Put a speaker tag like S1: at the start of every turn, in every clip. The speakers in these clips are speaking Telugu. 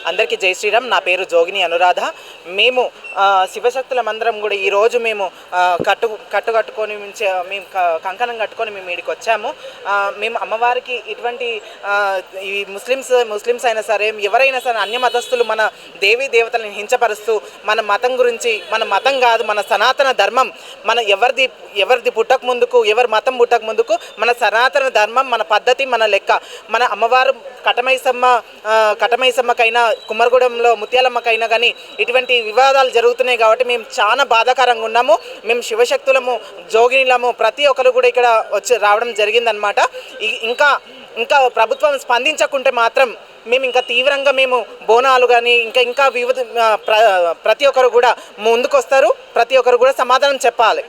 S1: అందరికీ జై శ్రీరామ్. నా పేరు జోగిని అనురాధ. మేము శివశక్తులమందరం కూడా ఈరోజు మేము కట్టుకొని మేము కంకణం కట్టుకొని మేము ఇక్కడికి వచ్చాము. మేము అమ్మవారికి ఇటువంటి ఈ ముస్లిమ్స్ అయినా సరే ఎవరైనా సరే అన్య మతస్థులు మన దేవీ దేవతలను హింసపరుస్తూ మన మతం గురించి, మన మతం కాదు మన సనాతన ధర్మం, మన ఎవరిది పుట్టక ముందుకు, ఎవరి మతం పుట్టక ముందుకు మన సనాతన ధర్మం, మన పద్ధతి, మన లెక్క, మన అమ్మవారు కటమైసమ్మకైనా కుమ్మరగూడెంలో ముత్యాలమ్మకైనా కానీ ఇటువంటి వివాదాలు జరుగుతున్నాయి కాబట్టి మేము చాలా బాధాకరంగా ఉన్నాము. మేము శివశక్తులము, జోగినిలము, ప్రతి ఒక్కరు కూడా ఇక్కడ రావడం జరిగిందనమాట. ఇంకా ప్రభుత్వం స్పందించకుంటే మాత్రం మేము ఇంకా తీవ్రంగా మేము బోనాలు కానీ ఇంకా వివిధ ప్రతి ఒక్కరు కూడా ముందుకు వస్తారు. ప్రతి ఒక్కరు కూడా సమాధానం చెప్పాలి.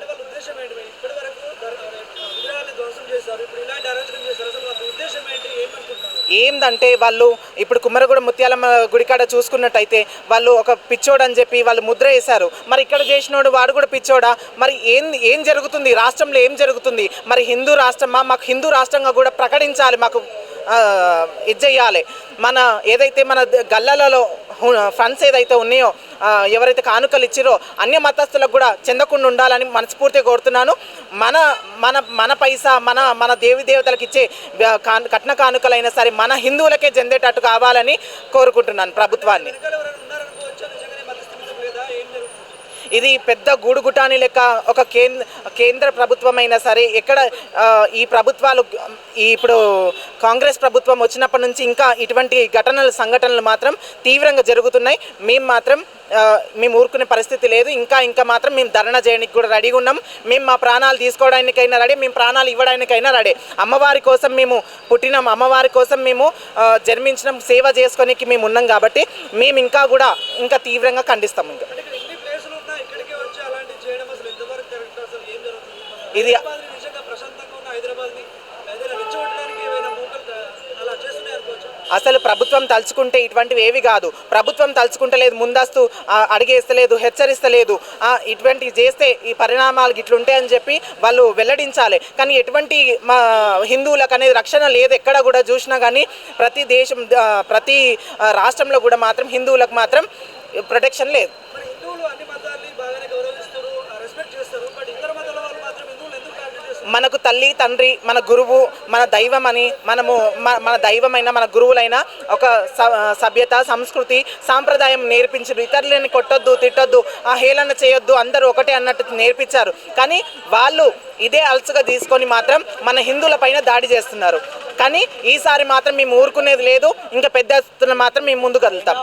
S1: ఏందంటే వాళ్ళు ఇప్పుడు కుమ్మరగూడెం ముత్యాలమ్మ గుడికాడ చూసుకున్నట్టయితే వాళ్ళు ఒక పిచ్చోడు అని చెప్పి వాళ్ళు ముద్ర వేశారు. మరి ఇక్కడ చేసినోడు వాడు కూడా పిచ్చోడా? మరి ఏం జరుగుతుంది రాష్ట్రంలో? ఏం జరుగుతుంది? మరి హిందూ రాష్ట్రమా? మాకు హిందూ రాష్ట్రంగా కూడా ప్రకటించాలి, మాకు ఇది చెయ్యాలి. మన ఏదైతే మన గల్లాలలో ఫండ్స్ ఏదైతే ఉన్నాయో, ఎవరైతే కానుకలు ఇచ్చిరో అన్య మతస్థులకు కూడా చెందకుండా ఉండాలని మనస్ఫూర్తిగా కోరుతున్నాను. మన పైసా మన దేవి దేవతలకు ఇచ్చే కట్న కానుకలైనా సరే మన హిందువులకే చెందేటట్టు కావాలని కోరుకుంటున్నాను ప్రభుత్వాన్ని. ఇది పెద్ద గూడుగుటాని లెక్క ఒక కేంద్ర ప్రభుత్వం అయినా సరే ఎక్కడ ఈ ప్రభుత్వాలు ఇప్పుడు కాంగ్రెస్ ప్రభుత్వం వచ్చినప్పటి నుంచి ఇంకా ఇటువంటి సంఘటనలు మాత్రం తీవ్రంగా జరుగుతున్నాయి. మేము ఊరుకునే పరిస్థితి లేదు. ఇంకా మాత్రం మేము ధర్నా చేయడానికి కూడా రెడీగా ఉన్నాం. మేము మా ప్రాణాలు తీసుకోవడానికైనా రెడీ, మేము ప్రాణాలు ఇవ్వడానికైనా రెడీ. అమ్మవారి కోసం మేము పుట్టినాం, అమ్మవారి కోసం మేము జన్మించినాం, సేవ చేసుకోనికి మేము ఉన్నాం కాబట్టి మేము ఇంకా తీవ్రంగా ఖండిస్తాం. ఇది అసలు ప్రభుత్వం తలుచుకుంటే ఇటువంటివి ఏవి కాదు. ప్రభుత్వం తలుచుకుంటలేదు, ముందస్తు అడిగేస్తలేదు, హెచ్చరిస్తలేదు. ఇటువంటివి చేస్తే ఈ పరిణామాలు ఇట్లుంటాయని చెప్పి వాళ్ళు వెల్లడించాలి. కానీ ఎటువంటి మా హిందువులకు అనేది రక్షణ లేదు. ఎక్కడ కూడా చూసినా కానీ ప్రతి రాష్ట్రంలో కూడా మాత్రం హిందువులకు మాత్రం ప్రొటెక్షన్ లేదు. మనకు తల్లి తండ్రి, మన గురువు, మన దైవం అని మన దైవమైన మన గురువులైన ఒక సభ్యత, సంస్కృతి, సాంప్రదాయం నేర్పించారు. ఇతరులని కొట్టొద్దు, తిట్టొద్దు, హేళన చేయొద్దు, అందరూ ఒకటే అన్నట్టు నేర్పించారు. కానీ వాళ్ళు ఇదే అలసగా తీసుకొని మాత్రం మన హిందువుల పైన దాడి చేస్తున్నారు. కానీ ఈసారి మాత్రం మేము ఊరుకునేది లేదు. ఇంకా పెద్ద ఎత్తున మాత్రం మేము ముందుకు వెళ్తాం.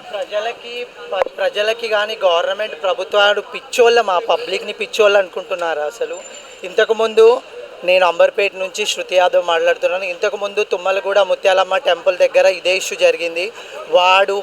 S2: ప్రజలకి కానీ గవర్నమెంట్ ప్రభుత్వాలు పిచ్చోళ్ళ, మా పబ్లిక్ని పిచ్చోళ్ళు అనుకుంటున్నారు. అసలు ఇంతకుముందు నేను అంబర్పేట నుంచి శృతి యాదవ్ మాట్లాడుతున్నాను. ఇంతకుముందు తుమ్మలగూడ ముత్యాలమ్మ టెంపుల్ దగ్గర ఇదే ఇష్యూ జరిగింది. వాడు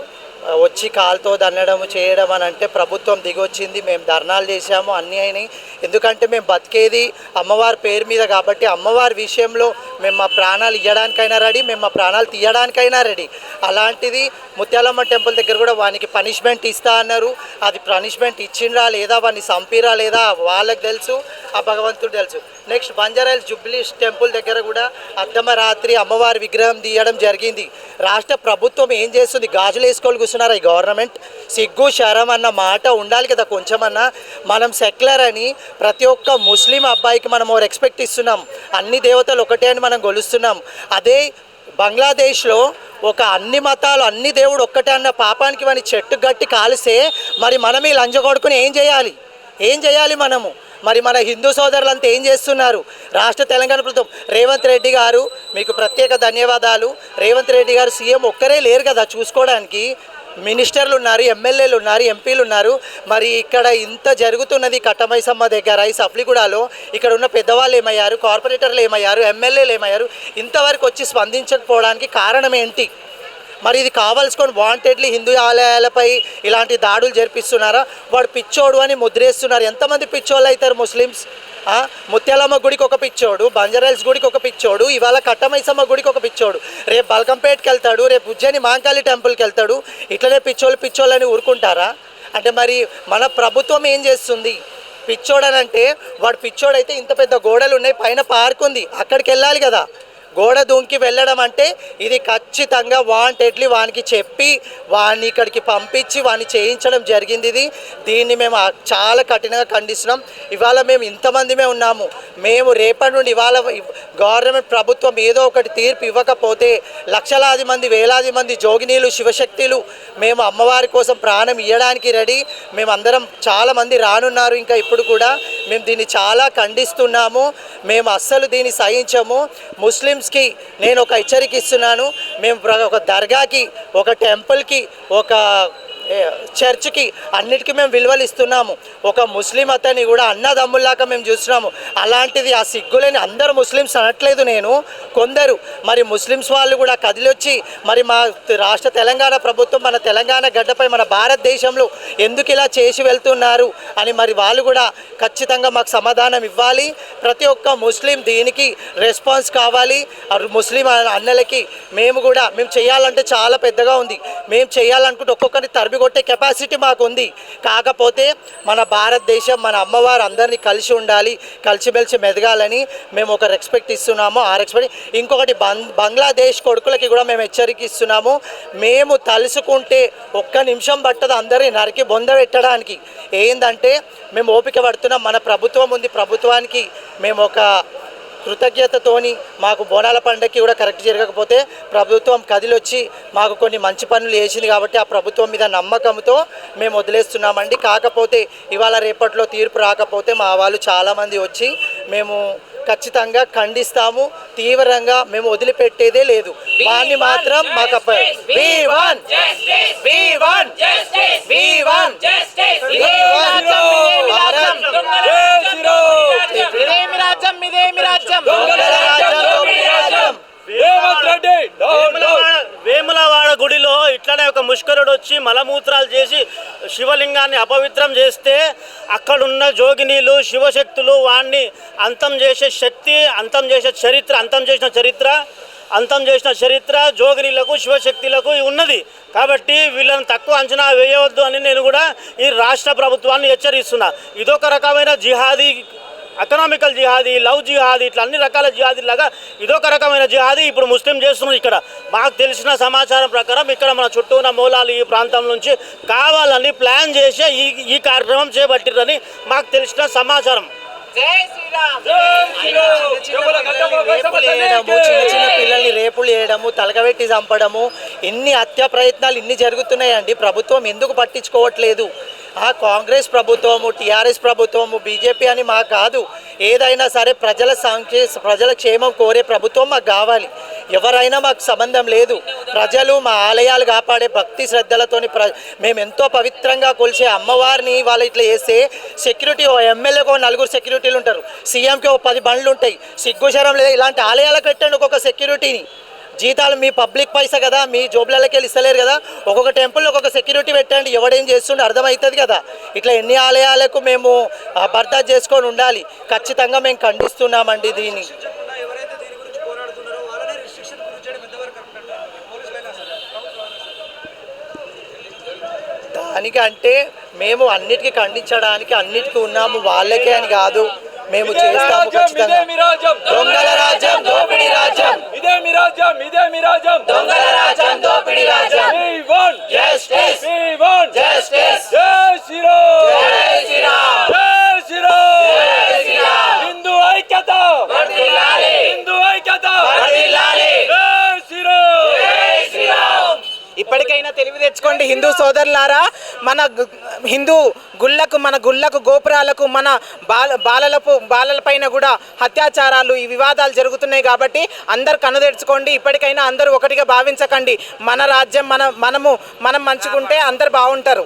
S2: వచ్చి కాలుతో దన్నడం చేయడం అని అంటే ప్రభుత్వం దిగొచ్చింది. మేము ధర్నాలు చేశాము, అన్నీ అయినాయి. ఎందుకంటే మేము బతికేది అమ్మవారి పేరు మీద కాబట్టి అమ్మవారి విషయంలో మేము మా ప్రాణాలు ఇవ్వడానికైనా రెడీ, మేము మా ప్రాణాలు తీయడానికైనా రెడీ. అలాంటిది ముత్యాలమ్మ టెంపుల్ దగ్గర కూడా వానికి పనిష్మెంట్ ఇస్తా అన్నారు. అది పనిష్మెంట్ ఇచ్చిండ్రా లేదా, వాడిని చంపిరా లేదా వాళ్ళకి తెలుసు, ఆ భగవంతుడు తెలుసు. నెక్స్ట్ బంజారాయిల్స్ జూబ్లీ టెంపుల్ దగ్గర కూడా అర్ధమరాత్రి అమ్మవారి విగ్రహం తీయడం జరిగింది. రాష్ట్ర ప్రభుత్వం ఏం చేస్తుంది? గాజులు వేసుకోవాలి కూర్చున్నారా ఈ గవర్నమెంట్? సిగ్గు శరం అన్న మాట ఉండాలి కదా కొంచెమన్నా. మనం సెక్యులర్ అని ప్రతి ఒక్క ముస్లిం అబ్బాయికి మనం రెస్పెక్ట్ ఇస్తున్నాం. అన్ని దేవతలు ఒకటే అని మనం కొలుస్తున్నాం. అదే బంగ్లాదేశ్లో ఒక అన్ని మతాలు అన్ని దేవుడు ఒక్కటే అన్న పాపానికి వాని చెట్టు గట్టి కాలిస్తే మరి మనం ఈ లంజగొడుకుని ఏం చేయాలి మనము? మరి మన హిందూ సోదరులంతా ఏం చేస్తున్నారు? రాష్ట్ర తెలంగాణ ప్రభుత్వం రేవంత్ రెడ్డి గారు మీకు ప్రత్యేక ధన్యవాదాలు. రేవంత్ రెడ్డి గారు సీఎం ఒక్కరే లేరు కదా చూసుకోవడానికి. మినిస్టర్లు ఉన్నారు, ఎమ్మెల్యేలు ఉన్నారు, ఎంపీలు ఉన్నారు. మరి ఇక్కడ ఇంత జరుగుతున్నది కట్టమైసమ్మ దగ్గర ఈ సఫ్లిగూడలో ఇక్కడ ఉన్న పెద్దవాళ్ళు ఏమయ్యారు? కార్పొరేటర్లు ఏమయ్యారు? ఎమ్మెల్యేలు ఏమయ్యారు? ఇంతవరకు వచ్చి స్పందించకపోవడానికి కారణం ఏంటి? మరి ఇది కావాల్సుకొని వాంటెడ్లీ హిందూ ఆలయాలపై ఇలాంటి దాడులు జరిపిస్తున్నారా? వాడు పిచ్చోడు అని ముద్రేస్తున్నారు. ఎంతమంది పిచ్చోళ్ళు అవుతారు ముస్లిమ్స్? ముత్యాలమ్మ గుడికి ఒక పిచ్చోడు, బంజారాయిల్స్ గుడికి ఒక పిచ్చోడు, ఇవాళ కట్టమైసమ్మ గుడికి ఒక పిచ్చోడు, రేపు బల్కంపేట్కి వెళ్తాడు, రేపు ఉజ్జయిని మాంకాళి టెంపుల్కి వెళ్తాడు. ఇట్లనే పిచ్చోళ్ళని ఊరుకుంటారా? అంటే మరి మన ప్రభుత్వం ఏం చేస్తుంది? పిచ్చోడనంటే వాడు పిచ్చోడైతే ఇంత పెద్ద గోడలు ఉన్నాయి, పైన పార్క్ ఉంది, అక్కడికి వెళ్ళాలి కదా. గోడ దూకి వెళ్ళడం అంటే ఇది ఖచ్చితంగా వాంటెడ్లీ వానికి చెప్పి వాడిని ఇక్కడికి పంపించి వాడిని చేయించడం జరిగింది. దీన్ని మేము చాలా కఠినంగా ఖండిస్తున్నాం. ఇవాళ మేము ఇంతమందిమే ఉన్నాము. మేము రేపటి నుండి ఇవాళ గవర్నమెంట్ ప్రభుత్వం ఏదో ఒకటి తీర్పు ఇవ్వకపోతే లక్షలాది మంది వేలాది మంది జోగినీలు శివశక్తులు మేము అమ్మవారి కోసం ప్రాణం ఇవ్వడానికి రెడీ. మేమందరం చాలామంది రానున్నారు. ఇంకా ఇప్పుడు కూడా మేము దీన్ని చాలా ఖండిస్తున్నాము. మేము అస్సలు దీన్ని సహించము. ముస్లిమ్స్కి నేను ఒక హెచ్చరిక ఇస్తున్నాను. మేము ఒక దర్గాకి, ఒక టెంపుల్కి, ఒక చర్చ్కి అన్నిటికీ మేము విలువలు ఇస్తున్నాము. ఒక ముస్లిం అతన్ని కూడా అన్నదమ్ముల్లాగా మేము చూస్తున్నాము. అలాంటిది ఆ సిగ్గులేని అందరూ ముస్లిమ్స్ అనట్లేదు నేను, కొందరు మరి ముస్లిమ్స్ వాళ్ళు కూడా కదిలొచ్చి మరి మా రాష్ట్ర తెలంగాణ ప్రభుత్వం మన తెలంగాణ గడ్డపై మన భారతదేశంలో ఎందుకు ఇలా చేసి వెళ్తున్నారు అని మరి వాళ్ళు కూడా ఖచ్చితంగా మాకు సమాధానం ఇవ్వాలి. ప్రతి ఒక్క ముస్లిం దీనికి రెస్పాన్స్ కావాలి. ముస్లిం అన్నలకి మేము చేయాలంటే చాలా పెద్దగా ఉంది. మేము చేయాలనుకుంటే ఒక్కొక్కరిని కొట్టే కెపాసిటీ మాకు ఉంది. కాకపోతే మన భారతదేశం మన అమ్మవారు అందరినీ కలిసి ఉండాలి, కలిసిమెలిసి మెదగాలని మేము ఒక రెస్పెక్ట్ ఇస్తున్నాము. ఆ రెస్పెక్ట్ ఇంకొకటి బంగ్లాదేశ్ కొడుకులకి కూడా మేము హెచ్చరిక ఇస్తున్నాము. మేము తలుసుకుంటే ఒక్క నిమిషం పట్టదు అందరినీ నరికి బొంద పెట్టడానికి. ఏంటంటే మేము ఓపిక పడుతున్నాం. మన ప్రభుత్వం ఉంది, ప్రభుత్వానికి మేము ఒక కృతజ్ఞతతోని మాకు బోనాల పండుగకి కూడా కరెక్ట్ జరగకపోతే ప్రభుత్వం కదిలొచ్చి మాకు కొన్ని మంచి పనులు చేసింది కాబట్టి ఆ ప్రభుత్వం మీద నమ్మకంతో మేము వదిలేస్తున్నామండి. కాకపోతే ఇవాళ రేపట్లో తీర్పు రాకపోతే మా వాళ్ళు చాలామంది వచ్చి మేము ఖచ్చితంగా ఖండిస్తాము. తీవ్రంగా మేము వదిలిపెట్టేదే లేదు. వాన్ని మాత్రం మాకు
S3: వేములవాడ గుడిలో ఇట్లనే ఒక ముష్కరుడు వచ్చి మలమూత్రాలు చేసి శివలింగాన్ని అపవిత్రం చేస్తే అక్కడున్న జోగినీలు శివశక్తులు వాణ్ణి అంతం చేసే శక్తి, అంతం చేసిన చరిత్ర జోగినీలకు శివశక్తులకు ఉన్నది. కాబట్టి వీళ్ళని తక్కువ అంచనా వేయవద్దు అని నేను కూడా ఈ రాష్ట్ర ప్రభుత్వాన్ని హెచ్చరిస్తున్నా. ఇదొక రకమైన jihadi, economical jihadi, love jihadi, ఇట్లా అన్ని రకాల జిహాదీ లాగా ఇదొక రకమైన జిహాదీ ఇప్పుడు ముస్లిం చేస్తున్నారు. ఇక్కడ మాకు తెలిసిన సమాచారం ప్రకారం ఇక్కడ మన చుట్టూ ఉన్న మూలాలు ఈ ప్రాంతం నుంచి కావాలని ప్లాన్ చేసే ఈ కార్యక్రమం చేపట్టిరని మాకు తెలిసిన సమాచారం.
S2: చిన్న పిల్లల్ని రేపులు చేయడము, తలకబెట్టి చంపడము, ఇన్ని హత్య ప్రయత్నాలు ఇన్ని జరుగుతున్నాయండి. ప్రభుత్వం ఎందుకు పట్టించుకోవట్లేదు? ఆ కాంగ్రెస్ ప్రభుత్వము, టీఆర్ఎస్ ప్రభుత్వము, బీజేపీ అని మాకు కాదు. ఏదైనా సరే ప్రజల క్షేమం కోరే ప్రభుత్వం మాకు కావాలి. ఎవరైనా మాకు సంబంధం లేదు. ప్రజలు మా ఆలయాలు కాపాడే భక్తి శ్రద్ధలతోని మేము ఎంతో పవిత్రంగా కొలిసే అమ్మవారిని వాళ్ళు ఇట్లా చేస్తే సెక్యూరిటీ ఎమ్మెల్యేకి 4 సెక్యూరిటీలు ఉంటారు, సీఎంకి 10 బండ్లు ఉంటాయి. సిగ్గుశరం లేదా? ఇలాంటి ఆలయాలకు పెట్టండి ఒక్కొక్క సెక్యూరిటీని. జీతాలు మీ పబ్లిక్ పైసా కదా, మీ జోబులకి వెళ్ళి ఇస్తలేరు కదా. ఒక్కొక్క టెంపుల్ ఒక్కొక్క సెక్యూరిటీ పెట్టండి, ఎవడేం చేస్తుండే అర్థమవుతుంది కదా. ఇట్లా ఎన్ని ఆలయాలకు మేము బర్దాస్తు చేసుకొని ఉండాలి. ఖచ్చితంగా మేము ఖండిస్తున్నామండి దీన్ని. దానికంటే మేము అన్నిటికీ ఖండించడానికి అన్నిటికీ ఉన్నాము, వాళ్ళకే అని కాదు. మేము చేస్తాము ఖచ్చితంగా. దొంగల రాజ్యం, దోపిడీ రాజ్యం,
S4: ఇదే మీ రాజ్యం, ఇదే మీ రాజ్యం.
S2: దొంగల రాజ్యం, దోపిడీ రాజ్యం.
S4: We want
S2: justice,
S4: we want
S2: justice.
S4: జై శ్రీరామ్,
S2: జై శ్రీరామ్,
S4: జై శ్రీరామ్,
S2: జై శ్రీరామ్.
S4: హిందూ ఐక్యత
S2: వర్ధిల్లాలి,
S4: హిందూ ఐక్యత
S2: వర్ధిల్లాలి.
S4: జై శ్రీరామ్,
S2: జై శ్రీరామ్.
S1: ఇప్పటికైనా తెలివి తెచ్చుకోండి హిందూ సోదరులారా. మన హిందూ గుళ్ళకు, మన గుళ్ళకు, గోపురాలకు, మన బాలలపైన కూడా అత్యాచారాలు, ఈ వివాదాలు జరుగుతున్నాయి. కాబట్టి అందరు కన్ను తెచ్చుకోండి. ఇప్పటికైనా అందరూ ఒకటిగా భావించకండి. మన రాజ్యం మనం మంచుకుంటే అందరు బాగుంటారు.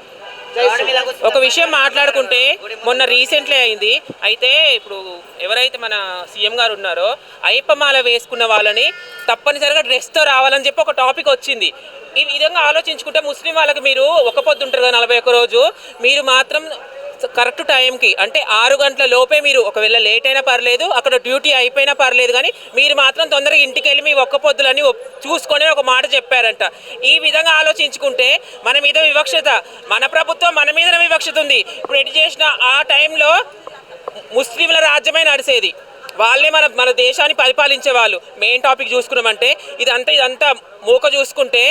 S5: ఒక విషయం మాట్లాడుకుంటే మొన్న రీసెంట్లీ అయింది. అయితే ఇప్పుడు ఎవరైతే మన సీఎం గారు ఉన్నారో అయ్యప్పమాల వేసుకున్న వాళ్ళని తప్పనిసరిగా డ్రెస్తో రావాలని చెప్పి ఒక టాపిక్ వచ్చింది. ఈ విధంగా ఆలోచించుకుంటే ముస్లిం వాళ్ళకి మీరు ఒక పొద్దు ఉంటారు కదా 41 రోజు, మీరు మాత్రం కరెక్ట్ టైంకి అంటే 6 గంటల లోపే మీరు ఒకవేళ లేట్ అయినా పర్లేదు, అక్కడ డ్యూటీ అయిపోయినా పర్లేదు, కానీ మీరు మాత్రం తొందరగా ఇంటికి వెళ్ళి మీ ఒక్క పొద్దులని చూసుకొని ఒక మాట చెప్పారంట. ఈ విధంగా ఆలోచించుకుంటే మన మీద వివక్షత, మన ప్రభుత్వం మన మీదనే వివక్షత ఉంది. ఇప్పుడు ఎటు చేసిన ఆ టైంలో ముస్లింల రాజ్యమే నడిచేది. వాళ్ళే మన దేశాన్ని పరిపాలించే వాళ్ళు. మెయిన్ టాపిక్ చూసుకున్నామంటే ఇదంతా మూక చూసుకుంటే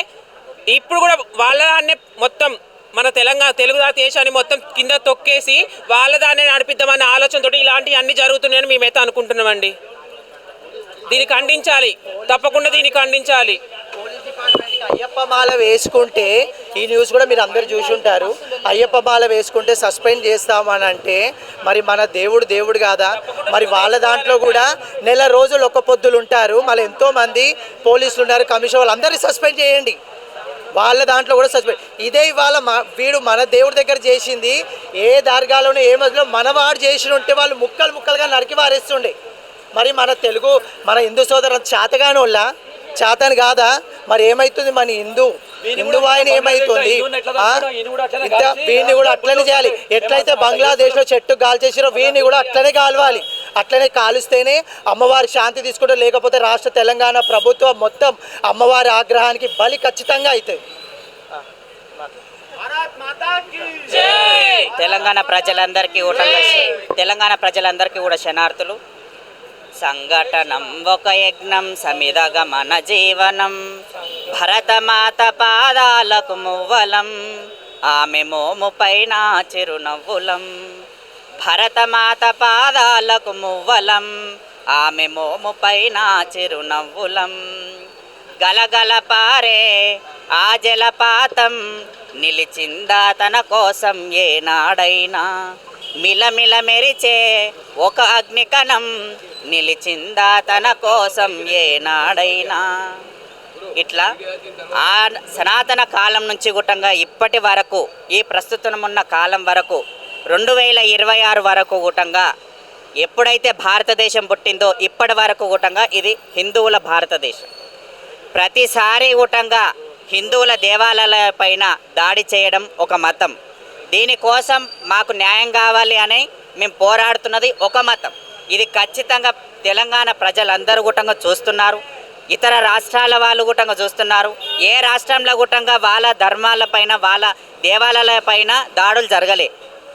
S5: ఇప్పుడు కూడా వాళ్ళనే మొత్తం మన తెలుగు దేశాన్ని మొత్తం కింద తొక్కేసి వాళ్ళ దాన్ని నడిపిద్దామనే ఆలోచనతో ఇలాంటివి అన్నీ జరుగుతున్నాయని మేమైతే అనుకుంటున్నామండి. దీన్ని ఖండించాలి, తప్పకుండా దీన్ని ఖండించాలి.
S2: పోలీస్ డిపార్ట్మెంట్కి అయ్యప్ప మాల వేసుకుంటే, ఈ న్యూస్ కూడా మీరు అందరు చూసి ఉంటారు, అయ్యప్ప మాల వేసుకుంటే సస్పెండ్ చేస్తామని అంటే మరి మన దేవుడు కాదా? మరి వాళ్ళ దాంట్లో కూడా నెల రోజులు ఒక్క పొద్దులు ఉంటారు, మళ్ళీ ఎంతోమంది పోలీసులు ఉన్నారు, కమిషన్ వాళ్ళు అందరినీ సస్పెండ్ చేయండి. వాళ్ళ దాంట్లో కూడా సస్పెండ్. ఇదే ఇవాళ వీడు మన దేవుడి దగ్గర చేసింది ఏ దర్గాలోనే ఏ మధ్యలో మనవాడు చేసి ఉంటే వాళ్ళు ముక్కలుగా నరికి వారేస్తుండే. మరి మన హిందూ సోదరు చేతగాని వాళ్ళ చేతని కాదా? మరి ఏమవుతుంది? మన హిందూ ఆయన ఏమవుతుంది? వీడిని కూడా అట్లనే చేయాలి. ఎట్లయితే బంగ్లాదేశ్లో చెట్టు కాల్చేసిరో వీడిని కూడా అట్లనే కాలవాలి. అట్లనే కాలుస్తేనే అమ్మవారి శాంతి తీసుకుంటారు. లేకపోతే రాష్ట్ర తెలంగాణ ప్రభుత్వం మొత్తం అమ్మవారి ఆగ్రహానికి బలి ఖచ్చితంగా అవుతుంది.
S6: తెలంగాణ ప్రజలందరికీ కూడా శనార్థులు. సంఘటనం ఒక యజ్ఞం సమిదగమన జీవనం, భరతమాత పాదాలకు మువ్వలం, ఆమె మోము పైన చిరునవ్వులం. భరతమాత పాదాలకు మువ్వలం, ఆమె మోము పైన చిరునవ్వులం. గలగల పారే ఆ జలపాతం నిలిచిందా తన కోసం ఏనాడైనా, మిలమిల మెరిచే ఒక అగ్నికణం నిలిచిందా తన కోసం ఏనాడైనా. ఇట్లా ఆ సనాతన కాలం నుంచి గుట్టంగా ఇప్పటి వరకు, ఈ ప్రస్తుతం ఉన్న కాలం వరకు 2026 వరకు గుట్టంగా ఎప్పుడైతే భారతదేశం పుట్టిందో ఇప్పటి వరకు గుట్టంగా ఇది హిందువుల భారతదేశం. ప్రతిసారి గుట్టంగా హిందువుల దేవాలయాల పైన దాడి చేయడం ఒక మతం. దీనికోసం మాకు న్యాయం కావాలి అని మేము పోరాడుతున్నది ఒక మతం. ఇది ఖచ్చితంగా తెలంగాణ ప్రజలందరూ గుట్టంగా చూస్తున్నారు, ఇతర రాష్ట్రాల వాళ్ళు గుట్టంగా చూస్తున్నారు. ఏ రాష్ట్రంలో గుట్టంగా వాళ్ళ ధర్మాలపైన వాళ్ళ దేవాలయాలపైన దాడులు జరగలే,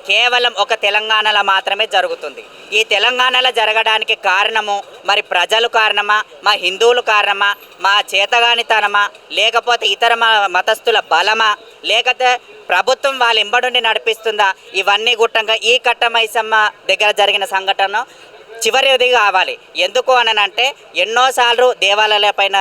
S6: కేవలం ఒక తెలంగాణలో మాత్రమే జరుగుతుంది. ఈ తెలంగాణలో జరగడానికి కారణము మరి ప్రజలు కారణమా, మా హిందువులు కారణమా, మా చేతగానితనమా, లేకపోతే ఇతర మతస్థుల బలమా, లేకపోతే ప్రభుత్వం వాళ్ళ ఇంబడుండి నడిపిస్తుందా? ఇవన్నీ గుట్టంగా ఈ కట్టమైసమ్మ దగ్గర జరిగిన సంఘటన చివరిది కావాలి. ఎందుకు అనంటే ఎన్నోసార్లు దేవాలయాలపైన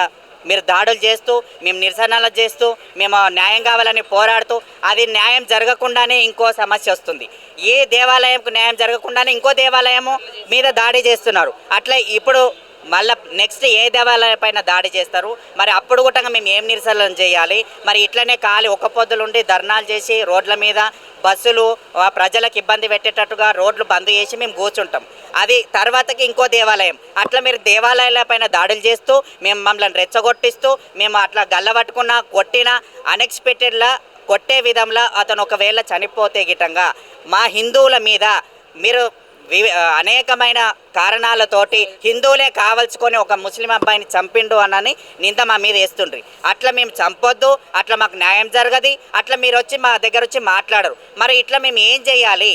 S6: మీరు దాడులు చేస్తూ, మేము నిరసనలు చేస్తూ, మేము న్యాయం కావాలని పోరాడుతూ, అది న్యాయం జరగకుండానే ఇంకో సమస్య వస్తుంది. ఏ దేవాలయంకు న్యాయం జరగకుండానే ఇంకో దేవాలయము మీద దాడి చేస్తున్నారు. అట్లా ఇప్పుడు మళ్ళీ నెక్స్ట్ ఏ దేవాలయం పైన దాడి చేస్తారు? మరి అప్పుడు కూడా మేము ఏం నిరసనలు చేయాలి? మరి ఇట్లనే ఒక్క పొద్దులుండి ధర్నాలు చేసి రోడ్ల మీద బస్సులు ప్రజలకు ఇబ్బంది పెట్టేటట్టుగా రోడ్లు బంద్ చేసి మేము కూర్చుంటాం. అది తర్వాతకి ఇంకో దేవాలయం. అట్లా మీరు దేవాలయాల పైన దాడులు చేస్తూ, మేము మమ్మల్ని రెచ్చగొట్టిస్తూ, మేము అట్లా గల్లబట్టుకున్నా కొట్టినా అన్ఎక్స్పెక్టెడ్లా కొట్టే విధంలో అతను ఒకవేళ చనిపోతే గిట్టంగా మా హిందువుల మీద మీరు అనేకమైన కారణాలతోటి హిందువులే కావలసుకొని ఒక ముస్లిం అబ్బాయిని చంపిండు అన్నని నింద మా మీద వేస్తుండ్రి. అట్లా మేము చంపొద్దు, అట్లా మాకు న్యాయం జరగదు, అట్లా మీరు వచ్చి మా దగ్గర వచ్చి మాట్లాడరు. మరి ఇట్లా మేము ఏం చేయాలి?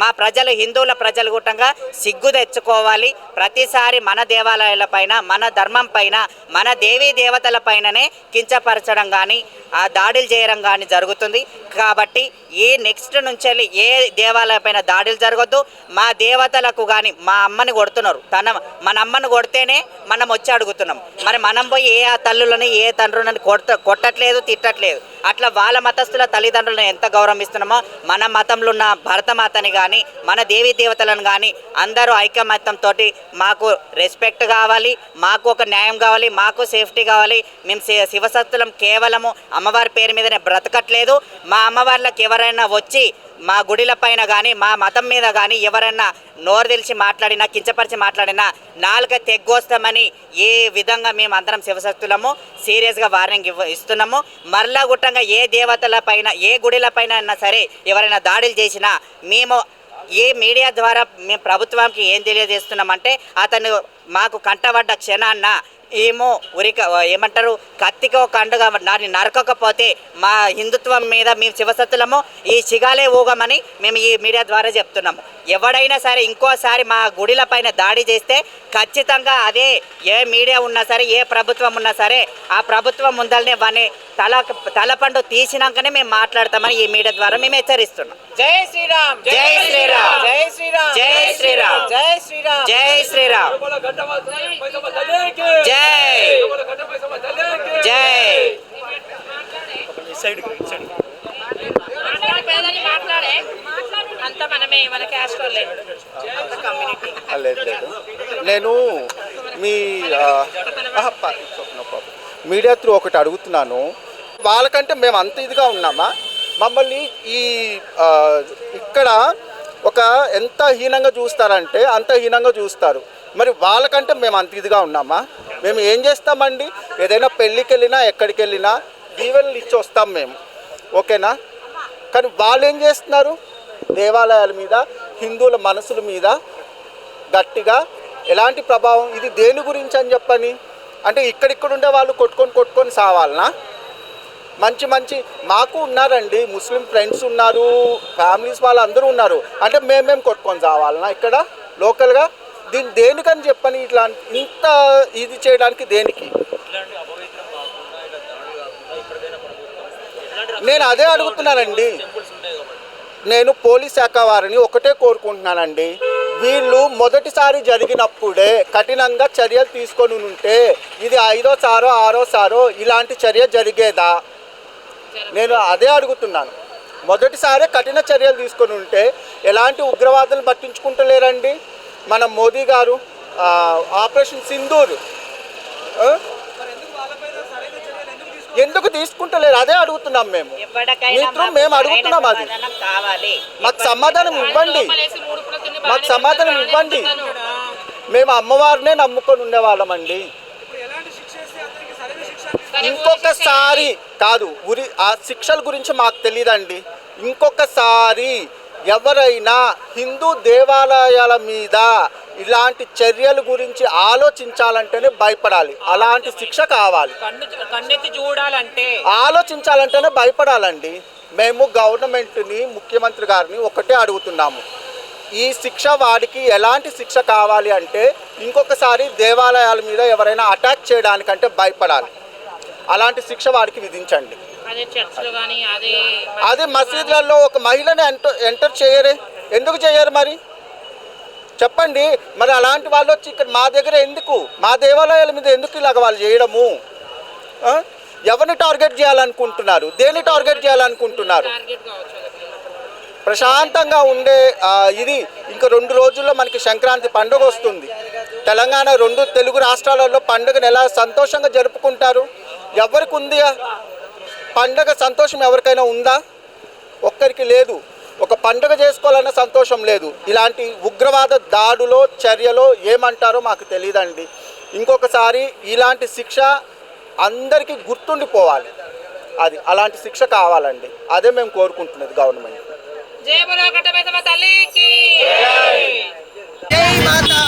S6: మా ప్రజలు, హిందువుల ప్రజలు గుట్టంగా సిగ్గు తెచ్చుకోవాలి. ప్రతిసారి మన దేవాలయాల పైన, మన ధర్మం పైన, మన దేవీ దేవతల పైననే కించపరచడం కానీ దాడులు చేయడం కానీ జరుగుతుంది. కాబట్టి ఈ నెక్స్ట్ నుంచి ఏ దేవాలయం పైన దాడులు జరగద్దు. మా దేవతలకు కానీ మా అమ్మని కొడుతున్నారు, మన అమ్మని కొడితేనే మనం వచ్చి అడుగుతున్నాం. మరి మనం పోయి ఏ తల్లులని ఏ తండ్రులని కొట్టట్లేదు, తిట్టట్లేదు. అట్లా వాళ్ళ మతస్థుల తల్లిదండ్రులను ఎంత గౌరవిస్తున్నామో మన మతంలో ఉన్న భరతమాతని కానీ మన దేవీ దేవతలను కానీ అందరూ ఐకమత్యంతో మాకు రెస్పెక్ట్ కావాలి, మాకు ఒక న్యాయం కావాలి, మాకు సేఫ్టీ కావాలి. మేము శివసత్తులం కేవలము అమ్మవారి పేరు మీదనే బ్రతకట్లేదు. మా అమ్మవార్లకు ఎవరైనా వచ్చి మా గుడిల పైన కానీ మా మతం మీద కానీ ఎవరైనా నోరు తెలిసి మాట్లాడినా, కించపరిచి మాట్లాడినా నాలుక తెగ్గొస్తామని ఏ విధంగా మేము అందరం శివశక్తులము సీరియస్గా వార్నింగ్ ఇస్తున్నాము. మరలా గుట్టంగా ఏ దేవతల పైన, ఏ గుడిల పైన అయినా సరే ఎవరైనా దాడులు చేసినా మేము ఏ మీడియా ద్వారా మేము ప్రభుత్వానికి ఏం తెలియజేస్తున్నామంటే అతను మాకు కంటబడ్డ క్షణాన్న ఏమో ఏమంటారు కత్తికి ఒక అండుగా దాన్ని నరకకపోతే మా హిందుత్వం మీద మేము శివసత్తులము ఈ సిగాలే ఊగమని మేము ఈ మీడియా ద్వారా చెప్తున్నాము. ఎవడైనా సరే ఇంకోసారి మా గుడిల పైన దాడి చేస్తే ఖచ్చితంగా అదే ఏ మీడియా ఉన్నా సరే ఏ ప్రభుత్వం ఉన్నా సరే ఆ ప్రభుత్వం ముందరనే వాని తలపండు తీసినాకనే మేము మాట్లాడతామని ఈ మీడియా ద్వారా మేము హెచ్చరిస్తున్నాం.
S1: జై శ్రీరామ్,
S6: జై శ్రీరామ్,
S1: జై శ్రీరామ్,
S6: జై శ్రీరామ్,
S1: జై శ్రీరామ్,
S6: జై శ్రీరామ్, జై జై.
S7: నేను మీ మీడియా త్రూ ఒకటి అడుగుతున్నాను. వాళ్ళకంటే మేము అంత ఇదిగా ఉన్నామా? మమ్మల్ని ఈ ఇక్కడ ఒక ఎంత హీనంగా చూస్తారంటే అంత హీనంగా చూస్తారు. మరి వాళ్ళకంటే మేము అంత ఇదిగా ఉన్నామా? మేము ఏం చేస్తామండి? ఏదైనా పెళ్ళికి వెళ్ళినా ఎక్కడికి వెళ్ళినా దీవెనలు ఇచ్చి వస్తాం మేము, ఓకేనా? కానీ వాళ్ళు ఏం చేస్తున్నారు? దేవాలయాల మీద హిందువుల మనసుల మీద గట్టిగా ఎలాంటి ప్రభావం, ఇది దేని గురించి అని చెప్పని అంటే ఇక్కడిక్కడ ఉండే వాళ్ళు కొట్టుకొని సావాలనా? మంచి మంచి మాకు ఉన్నారండి, ముస్లిం ఫ్రెండ్స్ ఉన్నారు, ఫ్యామిలీస్ వాళ్ళు అందరూ ఉన్నారు. అంటే మేము కొట్టుకొని సావాలనా ఇక్కడ లోకల్గా? దీన్ని దేనికని చెప్పని ఇట్లా ఇంత ఇది చేయడానికి దేనికి? నేను అదే అడుగుతున్నానండి. నేను పోలీస్ శాఖ వారిని ఒకటే కోరుకుంటున్నానండి, వీళ్ళు మొదటిసారి జరిగినప్పుడే కఠినంగా చర్యలు తీసుకొని ఉంటే ఇది 5వ సారో 6వ సారో ఇలాంటి చర్య జరిగేదా? నేను అదే అడుగుతున్నాను. మొదటిసారి కఠిన చర్యలు తీసుకొని ఉంటే ఎలాంటి ఉగ్రవాదులు పట్టించుకుంటలేరండి. మన మోదీ గారు ఆపరేషన్ సింధూర్ ఎందుకు తీసుకుంటలేరు? అదే అడుగుతున్నాం మేము. మేము అడుగుతున్నాం, అది మాకు సమాధానం ఇవ్వండి, మాకు సమాధానం ఇవ్వండి. మేము అమ్మవారినే నమ్ముకొని ఉండేవాళ్ళమండి. ఇంకొకసారి కాదు, ఆ శిక్షల గురించి మాకు తెలియదండి. ఇంకొకసారి ఎవరైనా హిందూ దేవాలయాల మీద ఇలాంటి చర్యల గురించి ఆలోచించాలంటేనే భయపడాలి. అలాంటి శిక్ష కావాలి.
S5: కన్నెత్తి చూడాలంటే
S7: ఆలోచించాలంటేనే భయపడాలండి. మేము గవర్నమెంట్ని, ముఖ్యమంత్రి గారిని ఒకటే అడుగుతున్నాము, ఈ శిక్ష వాడికి ఎలాంటి శిక్ష కావాలి అంటే ఇంకొకసారి దేవాలయాల మీద ఎవరైనా అటాక్ చేయడానికంటే భయపడాలి. అలాంటి శిక్ష వాడికి విధించండి. అదే మసీదులలో ఒక మహిళని ఎంటర్ చేయరే, ఎందుకు చేయరు మరి చెప్పండి? మరి అలాంటి వాళ్ళు వచ్చి ఇక్కడ మా దగ్గర ఎందుకు, మా దేవాలయాల మీద ఎందుకు ఇలాగ వాళ్ళు చేయడము? ఎవరిని టార్గెట్ చేయాలనుకుంటున్నారు? దేన్ని టార్గెట్ చేయాలనుకుంటున్నారు? ప్రశాంతంగా ఉండే ఇది ఇంకా 2 రోజుల్లో మనకి సంక్రాంతి పండుగ వస్తుంది. తెలంగాణ 2 తెలుగు రాష్ట్రాలలో పండుగను ఎలా సంతోషంగా జరుపుకుంటారు? ఎవరికి ఉంది పండగ సంతోషం? ఎవరికైనా ఉందా? ఒక్కరికి లేదు. ఒక పండుగ చేసుకోవాలన్న సంతోషం లేదు. ఇలాంటి ఉగ్రవాద దాడులో చర్యలో ఏమంటారో మాకు తెలియదండి. ఇంకొకసారి ఇలాంటి శిక్ష అందరికీ గుర్తుండిపోవాలి. అది అలాంటి శిక్ష కావాలండి. అదే మేము కోరుకుంటున్నది గవర్నమెంట్.
S5: జై బోలో కట్టబెసమ్మ తల్లికి
S2: జై మాతా.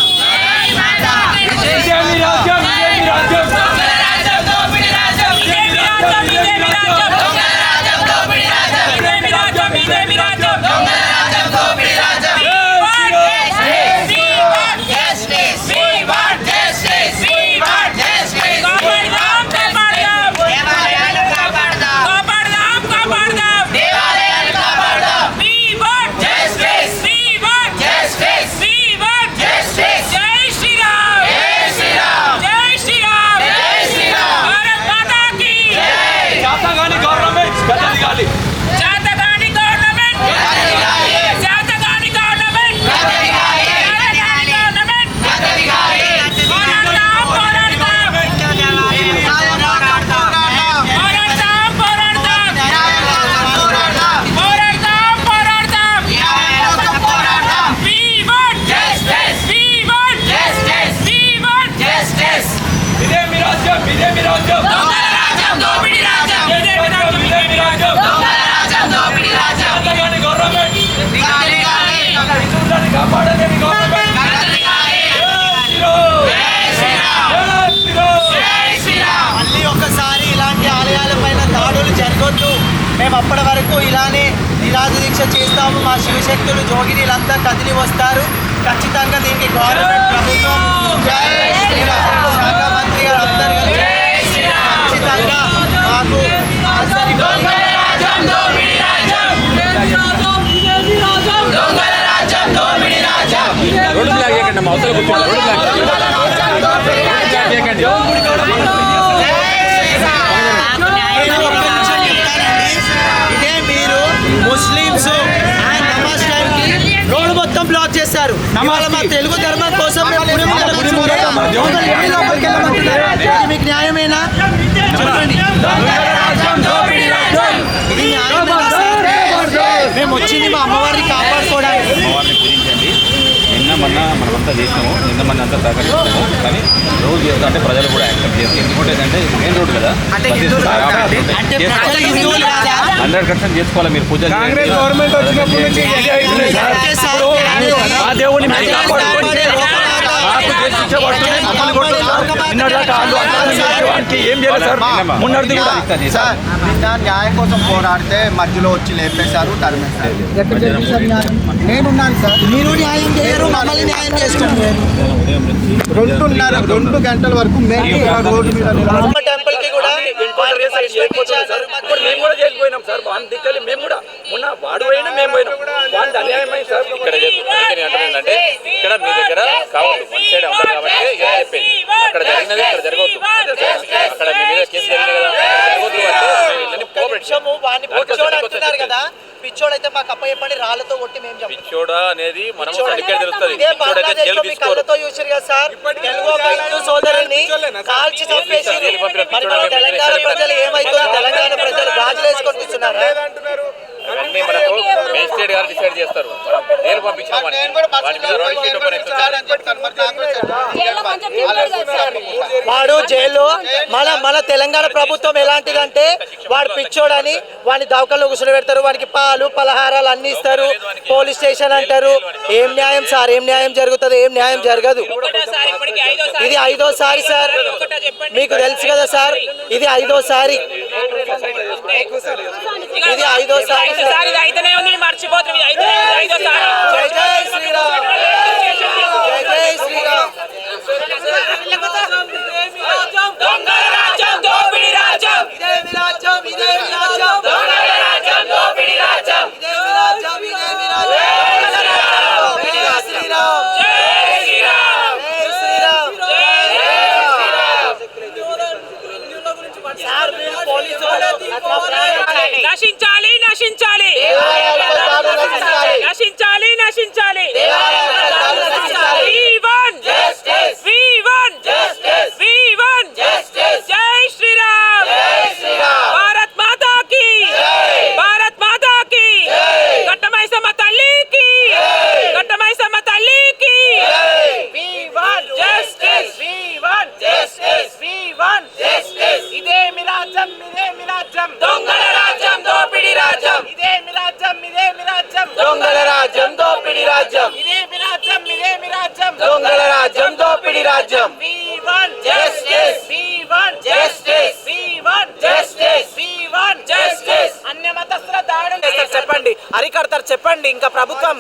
S4: కాపాడండి గవర్నమెంట్.
S2: జరగొద్దు. మేము అప్పటి వరకు ఇలానే నిరాజ దీక్ష చేస్తాము. మా శివశక్తులు జోగినీలంతా కదిలి వస్తారు. ఖచ్చితంగా దీనికి గవర్నమెంట్ ప్రభుత్వం శాఖ మంత్రి గారు అందరూ ఖచ్చితంగా మాకు ఆన్సర్ ఇవ్వాలి. ఇదే మీరు ముస్లిమ్స్ నమాజ్ టైంకి రోడ్డు మొత్తం బ్లాక్ చేశారు. ఇవాళ మా తెలుగు ధర్మం కోసం మేము మీకు న్యాయమేనా చెప్పండి. ఇది న్యాయమేనా సార్? మేము వచ్చింది మా అమ్మవారిని కాపాడుకోవడానికి.
S8: నిన్న మనమంతా చేసినాము, నిన్న మన అంతా సహకరిస్తాము. కానీ రోజు చేస్తా అంటే ప్రజలు కూడా యాక్సెప్ట్ చేస్తారు. ఇంకోటి ఏంటంటే మెయిన్ రోడ్ కదా, 100% చేసుకోవాలి. మీరు పూజ
S4: గవర్నమెంట్ వచ్చినప్పటి నుంచి
S7: ఏం న్యాయం కోసం పోరాడితే మధ్యలో వచ్చి లేపేశారు, తరిమేశారు. నేనున్నాను సార్,
S2: మీరు న్యాయం చేయరు, మమ్మల్ని న్యాయం చేసుకుంటారు.
S7: 2 గంటల వరకు మేము రోడ్డు మీద
S2: టెంపుల్ కి కూడా
S4: మేము కూడా చేసిపోయినాం సార్. వాని దిక్కలు మేము కూడా మొన్న వాడు పోయినా మేము పోయినాం. వాడి అన్యాయమైంది సార్.
S8: ఇక్కడ ఏంటంటే ఇక్కడ మీ దగ్గర కావద్దు, వన్ సైడ్ అవ్వాలి కాబట్టి ఇలా చెప్పేది. అక్కడ జరిగినది ఇక్కడ జరగవద్దు. అక్కడ మీ మీద కేసు జరిగిన కదా, జరగవద్దు అంటే
S2: వాడిని పిచ్చోడు అంటున్నారు కదా. పిచ్చోడు అయితే మాకు అప్పయ్యపడి రాళ్ళతో కొట్టి మేము చెప్పాం.
S8: పిచ్చోడా అనేది మనం సరిగ్గా తెలుస్తుంది.
S2: ఇదే
S8: పిచ్చోడు అయితే జైలు
S2: మీ
S8: తీసుకోరు.
S2: కళ్ళతో చూసారు కదా సార్. తెలుగు ఒక హిందూ సోదరుని కాల్చి చంపేసి మరి మన తెలంగాణ ప్రజలు ఏమైతుంది? తెలంగాణ ప్రజలు గాజులు వేసుకొని కూర్చున్నారా?
S8: అవన్నీ మనకు మేజిస్ట్రేట్ గారు డిసైడ్ చేస్తారు. జైలు పంపించిన వాడి మీద రోడ్ షీట్ ఓపెన్ అవుతుంది.
S2: వాడు జైల్లో మన తెలంగాణ ప్రభుత్వం ఎలాంటిదంటే వాడు పిచ్చోడని వాడిని దవకల్లో కూర్చొని పెడతారు. వాడికి పాలు పలహారాలు అన్ని ఇస్తారు. పోలీస్ స్టేషన్ అంటారు. ఏం న్యాయం సార్? ఏం న్యాయం జరుగుతుంది? ఏం న్యాయం జరగదు. ఇది 5వ సారి సార్. మీకు తెలుసు కదా సార్, ఇది 5వ సారి. ఇది 5వ సారి.
S5: మర్చిపోతుంది.
S2: జై జై శ్రీరామ్, జై జై శ్రీరామ్.
S5: నశించాలి, నశించాలి, నశించాలి, నశించాలి. జై శ్రీరామ్, భారత్ మాతా కీ, భారత్ మాతా కీ, గట్టమైసమ్మ తల్లికి, గట్టమైసమ్మ తల్లికి. ఇదే మిరాజం, ఇదే మిరాజం, దొంగల రాజ్యం, దోపిడి రాజ్యం. ఇదే మిరాజం, ఇదే మిరాజం,
S2: దొంగల రాజ్యం, దోపిడి రాజ్యం.
S5: ఇదే మిరాజం, ఇదే మిరాజం,
S2: దొంగల రాజ్యం, దోపిడి రాజ్యం.
S5: We want justice. We want justice. We want justice. We want justice. అన్య మతస్థుల దాడులు
S1: చెప్పండి, అరికడతారు చెప్పండి. ఇంకా ప్రభుత్వం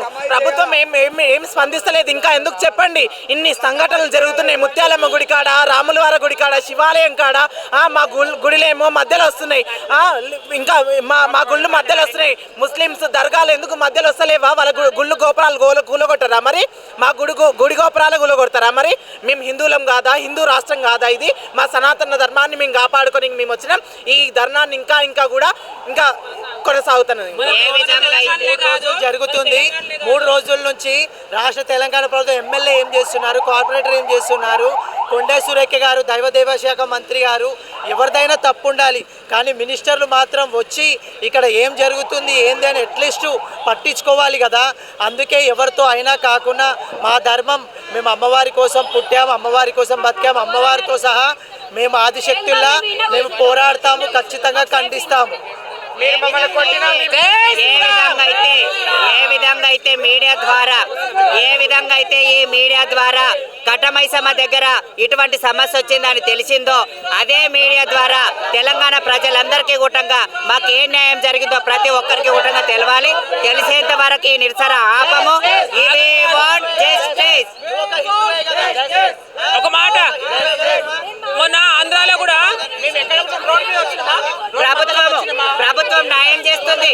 S1: ఏం స్పందిస్తలేదు. ఇంకా ఎందుకు చెప్పండి? ఇన్ని సంఘటనలు జరుగుతున్నాయి. ముత్యాలమ్మ గుడి కాడ, రాములవార గుడి కాడ, శివాలయం కాడ మా గుడిలేమో మధ్యలో వస్తున్నాయి. ఇంకా మా గుళ్ళు మధ్యలో వస్తున్నాయి. ముస్లిమ్స్ దర్గాలు ఎందుకు మధ్యలో వస్తలేవా? వాళ్ళ గుళ్ళు గోపురాలు కూలగొట్టారా? మరి మా గుడి గోపురాలు కూలగొడతారా? మరి మేము హిందువులం కాదా? హిందూ రాష్ట్రం కాదా ఇది? మా సనాతన ధర్మాన్ని మేము కాపాడుకొని మేము వచ్చినాం. ఈ ధర్నాన్ని ఇంకా కూడా కొనసాగుతున్నది.
S2: జరుగుతుంది 3 రోజుల నుంచి. రాష్ట్ర తెలంగాణ ప్రభుత్వం ఎమ్మెల్యే ఏం చేస్తున్నారు, కార్పొరేటర్ ఏం చేస్తున్నారు, కొండా సురేఖ గారు దైవదేవ శాఖ మంత్రి గారు, ఎవరిదైనా తప్పు ఉండాలి. కానీ మినిస్టర్లు మాత్రం వచ్చి ఇక్కడ ఏం జరుగుతుంది ఏంది అని అట్లీస్ట్ పట్టించుకోవాలి కదా. అందుకే ఎవరితో అయినా కాకుండా మా ధర్మం, మేము అమ్మవారి కోసం పుట్టాము, అమ్మవారి కోసం బతికాము, అమ్మవారితో సహా మేము ఆదిశక్తుల్లా మేము పోరాడతాము, ఖచ్చితంగా ఖండిస్తాము.
S6: ఏ విధంగా అయితే ఈ మీడియా ద్వారా కట్టమైసమ్మ దగ్గర ఇటువంటి సమస్య వచ్చిందని తెలిసిందో అదే మీడియా ద్వారా తెలంగాణ ప్రజలందరికీ కూటంగా మాకు ఏ న్యాయం జరిగిందో ప్రతి ఒక్కరికి కూటంగా తెలవాలి. తెలిసేంత వరకు ఈ నిరసన ఆపము.
S5: ఒక మాట, మొన్న ఆంధ్రాలో కూడా
S6: ప్రభుత్వం న్యాయం చేస్తుంది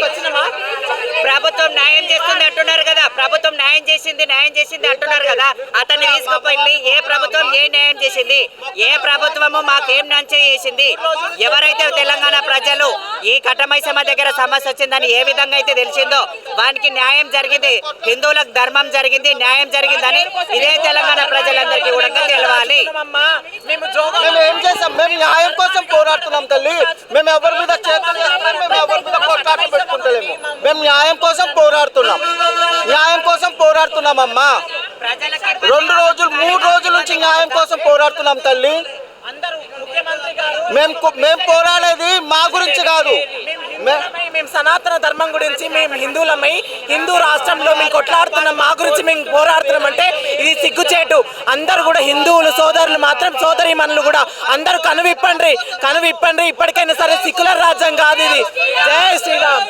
S6: అంటున్నారు కదా. ప్రభుత్వం న్యాయం చేసింది అంటున్నారు కదా. అతన్ని తీసుకుపోయి ఏ ప్రభుత్వం ఏ న్యాయం చేసింది? ఏ ప్రభుత్వము మాకేం న్యాయం చేసింది? ఎవరైతే తెలంగాణ ప్రజలు ఈ కట్టమైసమ్మ దగ్గర సమస్య వచ్చిందని ఏ విధంగా అయితే తెలిసిందో వానికి న్యాయం జరిగింది, హిందువులకు ధర్మం జరిగింది, న్యాయం జరిగిందని ఇదే తెలంగాణ ప్రజలందరికీ కూడా తెలవాలి.
S2: మేము ఏం చేసాం? మేము న్యాయం కోసం పోరాడుతున్నాం తల్లి. మేము ఎవరి మీద చేతులు మేము ఎవరి మీద కొట్లాటలు పెట్టుకుంటలేము. మేము న్యాయం కోసం పోరాడుతున్నామమ్మా. 2 రోజులు 3 రోజుల నుంచి న్యాయం కోసం పోరాడుతున్నాం తల్లి. మేము పోరాడేది మా గురించి కాదు.
S1: మేము సనాతన ధర్మం గురించి, మేము హిందువులమై హిందూ రాష్ట్రంలో మేము కొట్లాడుతున్నాం, మా గురించి మేము పోరాడుతున్నాం అంటే ఇది సిగ్గుచేటు. అందరూ కూడా హిందువులు సోదరులు మాత్రం సోదరీమణులు కూడా అందరూ కనువిప్పండి. ఇప్పటికైనా సరే సిక్కులర్ రాజ్యం కాదు ఇది. జై శ్రీరామ్,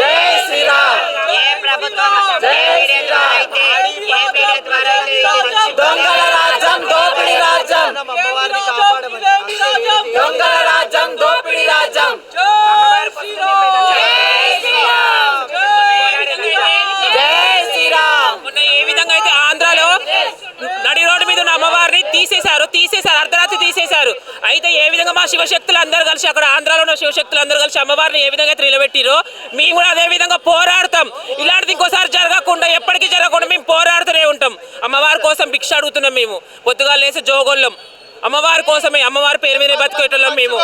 S1: జై శ్రీరామ్. దొంగల రాజ్యం, దోపిడీ రాజ్యం, దొంగల రాజ్యం, దోపిడీ రాజ్యం.
S5: మొన్న ఏ విధంగా అయితే ఆంధ్రాలో నడి రోడ్డు మీద ఉన్న అమ్మవారిని తీసేశారు, అర్ధరాత్రి తీసేశారు. అయితే ఏ విధంగా మా శివశక్తులు అందరూ కలిసి, అక్కడ ఆంధ్రాలో ఉన్న శివశక్తులు అందరూ కలిసి అమ్మవారిని ఏ విధంగా అయితే నిలబెట్టిరో మేము కూడా అదే విధంగా పోరాడతాం. ఇలాంటిది ఇంకోసారి జరగకుండా, ఎప్పటికీ జరగకుండా మేము పోరాడుతూనే ఉంటాం. అమ్మవారి కోసం భిక్ష అడుగుతున్నాం. మేము పొద్దుగాలు లేసి జోగోళ్ళం అమ్మవారి కోసమే, అమ్మవారి పేరు మీద బతికేటోళ్ళం. మేము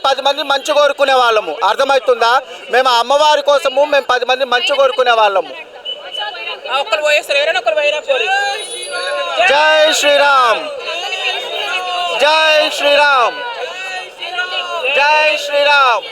S2: 10 మంది మంచి కోరుకునే వాళ్ళము. అర్థమవుతుందా? మేము అమ్మవారి కోసము మేము 10 మంది మంచి కోరుకునే వాళ్ళము.
S5: ఒక్కరు పోయేస్తారు, ఎవరైనా ఒకరు పోయినా పోయి.
S2: జై శ్రీరామ్, జై శ్రీరామ్, జై శ్రీరామ్,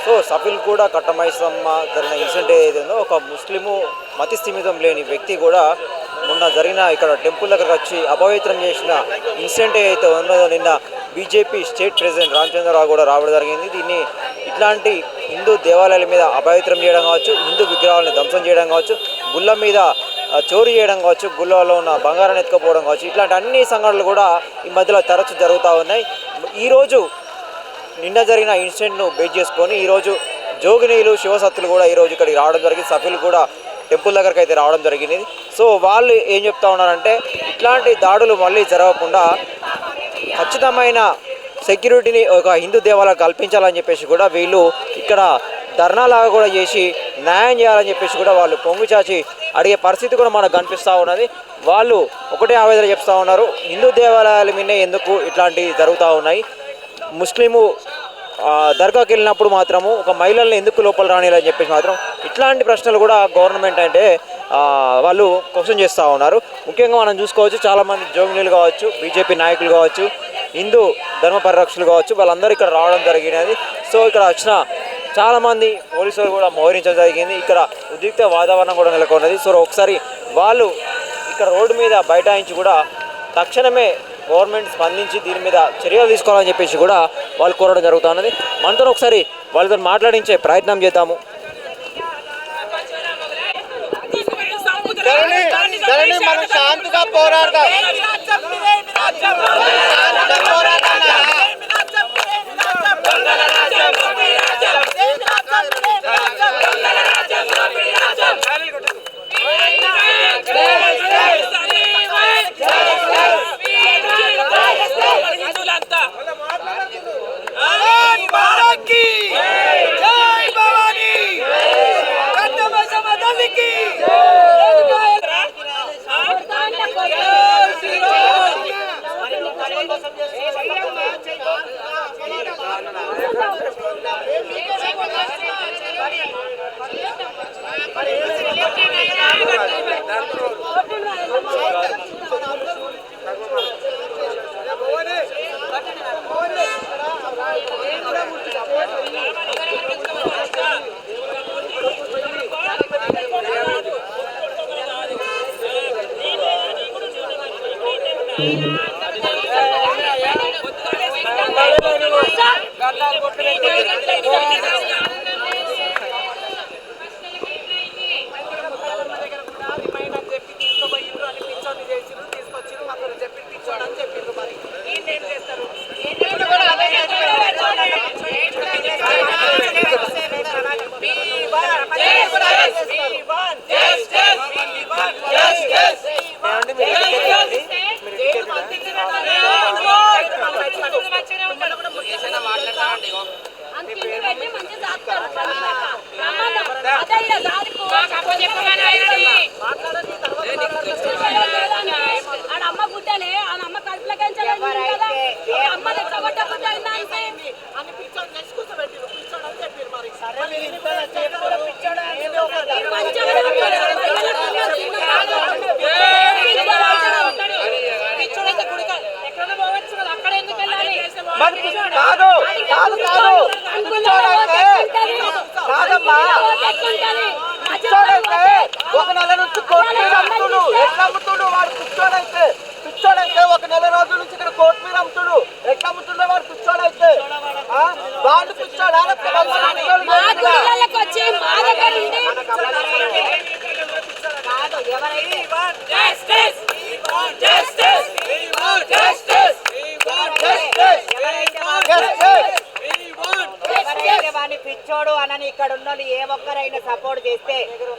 S9: సో సఫిల్ కూడా కట్టమైసమ్మ జరిగిన ఇన్సిడెంట్ ఏదైందో ఒక ముస్లిము మతి స్థిమితం లేని వ్యక్తి కూడా మొన్న జరిగిన ఇక్కడ టెంపుల్ దగ్గరకు వచ్చి అపవిత్రం చేసిన ఇన్సిడెంట్ ఏదైతే ఉన్నదో నిన్న బీజేపీ స్టేట్ ప్రెసిడెంట్ రామచంద్రరావు కూడా రావడం జరిగింది. దీన్ని ఇట్లాంటి హిందూ దేవాలయాల మీద అపవిత్రం చేయడం కావచ్చు, హిందూ విగ్రహాలను ధ్వంసం చేయడం కావచ్చు, గుళ్ళ మీద చోరీ చేయడం కావచ్చు, గుళ్ళలో ఉన్న బంగారాన్ని ఎత్తుకపోవడం కావచ్చు, ఇట్లాంటి అన్ని సంఘటనలు కూడా ఈ మధ్యలో తరచు జరుగుతూ ఉన్నాయి. ఈరోజు నిన్న జరిగిన ఇన్సిడెంట్ను బేస్ చేసుకొని ఈరోజు జోగినీలు శివసత్తులు కూడా ఈరోజు ఇక్కడికి రావడం జరిగింది. సఫీల్ కూడా టెంపుల్ దగ్గరికి అయితే రావడం జరిగింది. సో వాళ్ళు ఏం చెప్తా ఉన్నారంటే ఇట్లాంటి దాడులు మళ్ళీ జరగకుండా ఖచ్చితమైన సెక్యూరిటీని ఒక హిందూ దేవాలయం కల్పించాలని చెప్పేసి కూడా వీళ్ళు ఇక్కడ ధర్నాలాగా కూడా చేసి న్యాయం చేయాలని చెప్పేసి కూడా వాళ్ళు పొంగుచాచి అడిగే పరిస్థితి కూడా మనకు కనిపిస్తూ ఉన్నది. వాళ్ళు ఒకటే ఆవేదన చెప్తూ ఉన్నారు, హిందూ దేవాలయాల మీదే ఎందుకు ఇట్లాంటివి జరుగుతూ ఉన్నాయి, ముస్లిము దర్గాకి వెళ్ళినప్పుడు మాత్రము ఒక మహిళల్ని ఎందుకు లోపల రానిలని చెప్పేసి మాత్రం ఇట్లాంటి ప్రశ్నలు కూడా గవర్నమెంట్ అంటే వాళ్ళు క్వశ్చన్ చేస్తూ ఉన్నారు. ముఖ్యంగా మనం చూసుకోవచ్చు, చాలామంది జోగినీలు కావచ్చు, బీజేపీ నాయకులు కావచ్చు, హిందూ ధర్మ పరిరక్షకులు కావచ్చు, వాళ్ళందరూ ఇక్కడ రావడం జరిగినది. సో ఇక్కడ వచ్చిన చాలామంది పోలీసులు కూడా మోహరించడం జరిగింది. ఇక్కడ ఉద్రిక్త వాతావరణం కూడా నెలకొన్నది. సో ఒకసారి వాళ్ళు ఇక్కడ రోడ్డు మీద బైఠాయించి కూడా తక్షణమే గవర్నమెంట్ స్పందించి దీని మీద చర్యలు తీసుకోవాలని చెప్పేసి కూడా వాళ్ళు కోరడం జరుగుతున్నది. మనతో ఒకసారి వాళ్ళతో మాట్లాడించే ప్రయత్నం చేద్దాము.
S2: మనం శాంతిగా పోరాడదాం. ఒక నెల నుంచి కోర్టు మీద అమ్ముతుడు, ఎట్లా అమ్ముతుడు వాడు పిచ్చోడైతే, పిచ్చోడైతే ఒక నెల రోజుల నుంచి ఇక్కడ కోర్టు మీద అమ్ముతుడు, ఎట్లా అమ్ముతుండే వాడు పిచ్చోడైతే, వాళ్ళు పిచ్చోడా
S6: వాడిని పిచ్చోడు అనని ఇక్కడ ఉన్న ఏ ఒక్కరైనా సపోర్ట్ చేస్తే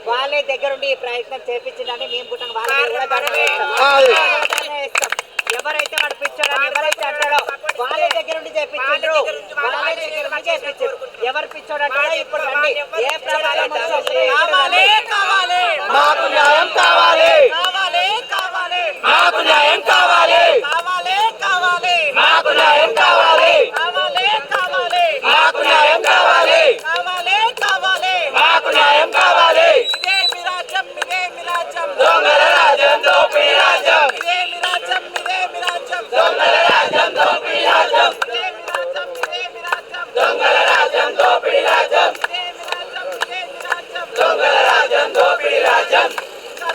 S6: వాళ్ళే దగ్గరుండి ఈ ప్రయత్నం చేపించిందని మేము కూడా వాళ్ళ కూడా ధన్యవాదాలు వేస్తాం. ఎవరైతే వాడు పిచ్చోడు అని ఎవరైతే అంటాడో వాళ్ళే దగ్గరుండి చేపించారు, వాళ్ళే దగ్గరుండి చేపించారు. ఎవరు పిచ్చోడు అంటాడో ఇప్పుడు రండి, ఏ ప్రభుత్వం
S2: మాకు న్యాయం కావాలి, మాకు న్యాయం కావాలి, మాకు న్యాయం కావాలి, మాకు న్యాయం కావాలి, మాకు న్యాయం కావాలి. దొంగల రాజ్యం, దోపిడీ రాజ్యం, దొంగల రాజ్యం, దోపిడీ రాజ్యం, దొంగల రాజ్యం, దోపిడీ రాజ్యం, దొంగల రాజ్యం, దోపిడీ రాజ్యం.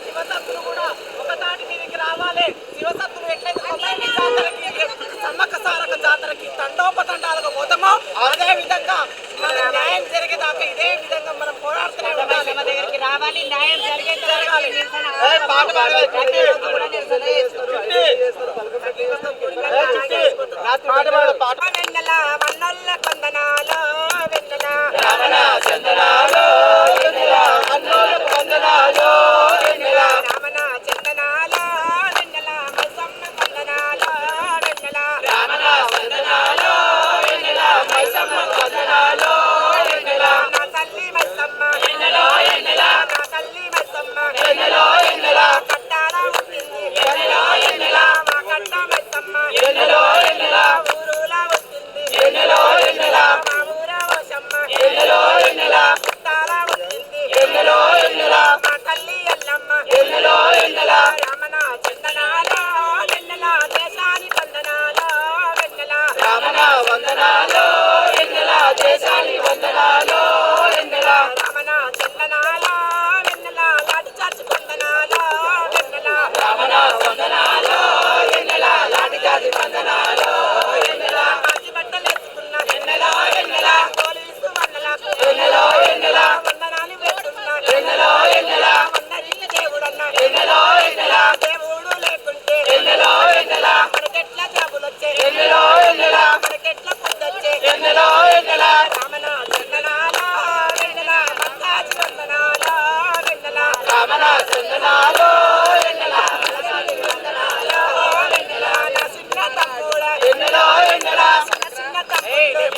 S2: శివసత్తులు కూడా ఒక తాటి మీదకి రావాలి. శివసత్తులు ఎట్లయితే సమ్మక్క సారక జాతరకి తండోపతండాలుగా పోతామో అదే విధంగా మన న్యాయం జరిగేదాకా ఇదే విధంగా మనం పోరాడుతూనే ఉండాలి.
S6: మన దగ్గరికి రావాలి, న్యాయం జరిగేది
S2: జరగాలి. వెన్నెల వన్నొల్ల కొందనాలో వెన్నెల రమణ చందనాలో వెన్నెల వన్నొల్ల కొందనాలో వెన్నెల రమణ చందనాలో వెన్నెల మసమ్మ కొందనాలో వెన్నెల రమణ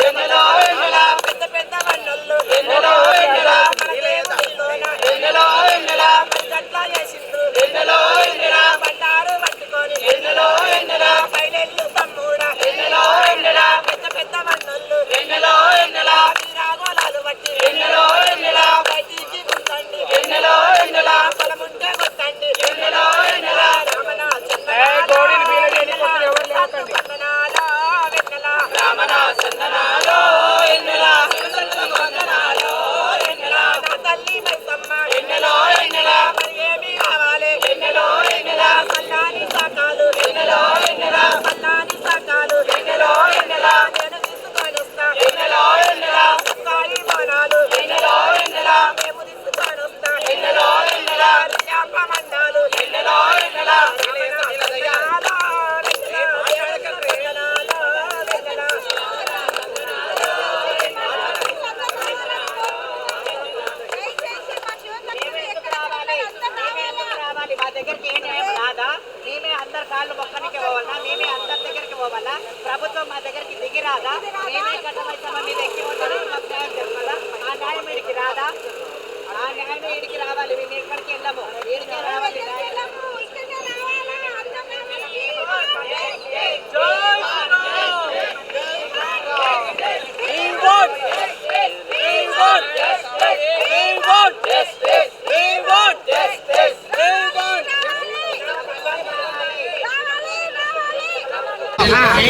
S2: ఎన్నెలో ఎన్నెలా పెద్ద పెద్ద వన్నెలు ఎన్నెలో ఎన్నెలా ఎన్నెలో ఎన్నెలా గట్లా చేసిండ్రు ఎన్నెలో ఎన్నెలా బండారు పట్టుకొని ఎన్నెలో ఎన్నెలా బయలెల్లు తమ్ముడా ఎన్నెలో ఎన్నెలా పెద్ద పెద్ద వన్నెలు ఎన్నెలో ఎన్నెలా రాగోలాలు బట్టి ఎన్నెలో ఎన్నెలా బయటికి గుంతండి ఎన్నెలో ఎన్నెలా పొలముంటే గుంతండి ఎన్నెలో ఎన్నెలా రామనా చందనాలో వెన్నెలా రామనా చందనాలో ఎన్నెలా వందనాలో ఎన్నెలా నా తల్లి మైసమ్మ ఎన్నెలో ఎన్నెలా మరి ఏమి కావాలి ఎన్నెలో ఎన్నెలా సల్లాని సాకాలు ఎన్నెలో ఎన్నెలా సల్లాని సాకాలు ఎన్నెలో ఎన్నెలా నేను తీసుకొని వస్తా ఎన్నెలో ఎన్నెలా సక్కాయి బోనాలు ఎన్నెలో ఎన్నెలా మేము తీసుకొని వస్తా ఎన్నెలో ఎన్నెలా చేప మండాలు ఎన్నెలో ఎన్నెలా మా దగ్గరికి ఏం రాదా మేమే అందరి కాళ్ళు మొక్కనికి పోవాలా మేమే అందరి దగ్గరికి పోవాలా ప్రభుత్వం మా దగ్గరికి దిగి రాదా మేమే కట్టమైతే మీద ఎక్కి ఉంటారు మాకు న్యాయం చెప్పాలా ఆ న్యాయం వీడికి రాదా ఆ న్యాయం వీడికి రావాలి మేము ఎక్కడికి వెళ్ళము వీడికే రావాలి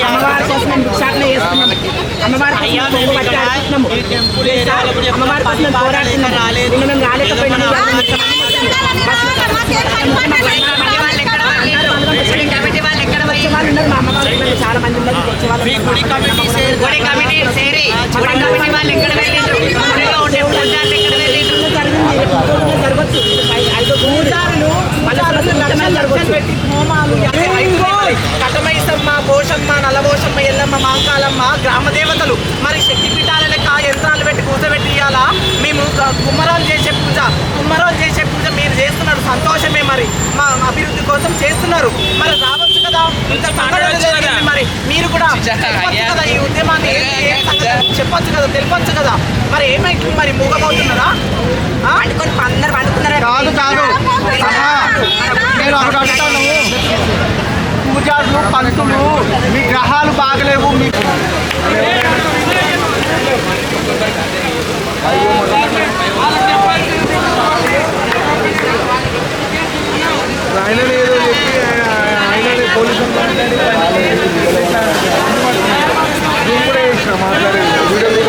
S1: అమ్మవారి కోసం మేము భిక్షాటన చేస్తున్నాము. అమ్మవారి కోసం కొంగు పట్టి ఆడుతున్నాము. అమ్మవారి కోసం మేము పోరాడుతున్నాము. నిన్న మేము రాలేకపోయినాము. మా అమ్మవారి చాలా మంది ఉన్నారు. జరగచ్చు 5 గుండాలను కటమైసమ్మ, పోషమ్మ, నల్లపోషమ్మ, ఎల్లమ్మ, మాంకాలమ్మ గ్రామ దేవతలు. మరి శక్తిపీఠాల లెక్క యంత్రాలు పెట్టి కూర్చోబెట్టి ఇవ్వాలా మేము కుమ్మరాలు చేసే పూజ మీరు చేస్తున్నారు, సంతోషమే. మరి మా అభివృద్ధి కోసం చేస్తున్నారు. మరి రావచ్చు కదా, ఇంత సంఘటన జరిగింది. మరి మీరు కూడా చెప్పొచ్చు కదా, ఈ ఉద్యమాన్ని చెప్పొచ్చు కదా, తెలిపొచ్చు కదా. మరి ఏమైతుంది? మరి మూగబోతున్నారా? అందరు పండుకున్నారా?
S7: కాదు కాదు నేను ఒకటి అంటాను, పూజారులు పంతులు మీ గ్రహాలు బాగలేవు, మీ ఆయన ఏదో చెప్పి ఆయన పోలీసు కూడా చేసిన మాట్లాడేది.
S8: మీరు వచ్చేసి